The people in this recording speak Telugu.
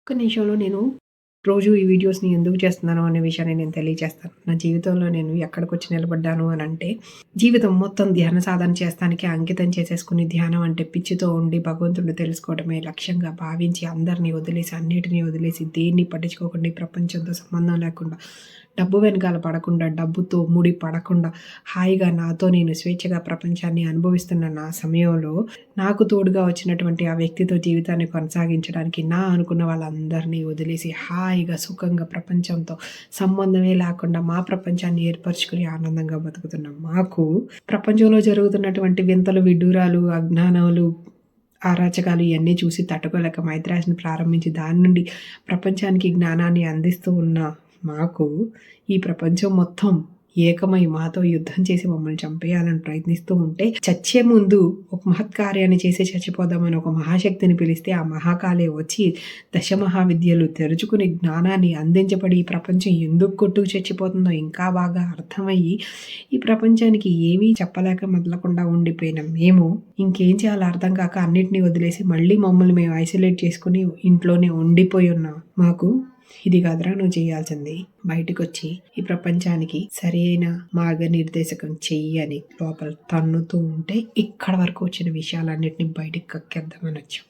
ఒక్క నిమిషంలో నేను రోజు ఈ వీడియోస్‌ని ఎందుకు చేస్తున్నాను అనే విషయాన్ని నేను తెలియజేస్తాను. నా జీవితంలో నేను ఎక్కడికొచ్చి నిలబడ్డాను అనంటే, జీవితం మొత్తం ధ్యాన సాధన చేస్తానికి అంకితం చేసేసుకుని, ధ్యానం అంటే పిచ్చితో ఉండి భగవంతుడిని తెలుసుకోవడమే లక్ష్యంగా భావించి, అందరిని వదిలేసి, అన్నిటిని వదిలేసి, దేన్ని పట్టించుకోకుండా, ఈ ప్రపంచంతో సంబంధం లేకుండా, డబ్బు వెనకాల పడకుండా, డబ్బుతో ముడి పడకుండా, హాయిగా నాతో నేను స్వేచ్ఛగా ప్రపంచాన్ని అనుభవిస్తున్న నా సమయంలో, నాకు తోడుగా వచ్చినటువంటి ఆ వ్యక్తితో జీవితాన్ని కొనసాగించడానికి నా అనుకున్న వాళ్ళందరినీ వదిలేసి హాయిగా, సుఖంగా ప్రపంచంతో సంబంధమే లేకుండా మా ప్రపంచాన్ని ఏర్పరచుకుని ఆనందంగా బతుకుతున్న మాకు, ప్రపంచంలో జరుగుతున్నటువంటి వింతలు, విడ్డూరాలు, అజ్ఞానాలు, అరాచకాలు ఇయన్నీ చూసి తట్టుకోలేక మైత్రాస్‌ని ప్రారంభించి దాని నుండి ప్రపంచానికి జ్ఞానాన్ని అందిస్తూ ఉన్న మాకు, ఈ ప్రపంచం మొత్తం ఏకమై మాతో యుద్ధం చేసి మమ్మల్ని చంపేయాలని ప్రయత్నిస్తూ ఉంటే, చచ్చే ముందు ఒక మహత్కార్యాన్ని చేసి చచ్చిపోదామని ఒక మహాశక్తిని పిలిస్తే, ఆ మహాకాళే వచ్చి దశమహావిద్యలు తెరుచుకుని జ్ఞానాన్ని అందించబడి, ఈ ప్రపంచం ఎందుకు కొట్టుకు చచ్చిపోతుందో ఇంకా బాగా అర్థమయ్యి, ఈ ప్రపంచానికి ఏమీ చెప్పలేక మెదలకుండా ఉండిపోయిన మేము, ఇంకేం చేయాలో అర్థం కాక అన్నిటిని వదిలేసి మళ్ళీ మమ్మల్ని మేము ఐసోలేట్ చేసుకొని ఇంట్లోనే ఉండిపోయి ఉన్నాం. మాకు ఇది కాదురా నువ్వు చేయాల్సింది. బయటకొచ్చి ఈ ప్రపంచానికి సరైన మార్గనిర్దేశకం చెయ్యి అని లోపల తన్నుతూ ఉంటే, ఇక్కడి వరకు వచ్చిన విషయాలన్నిటిని బయటికి కక్కేద్దామని వచ్చాం.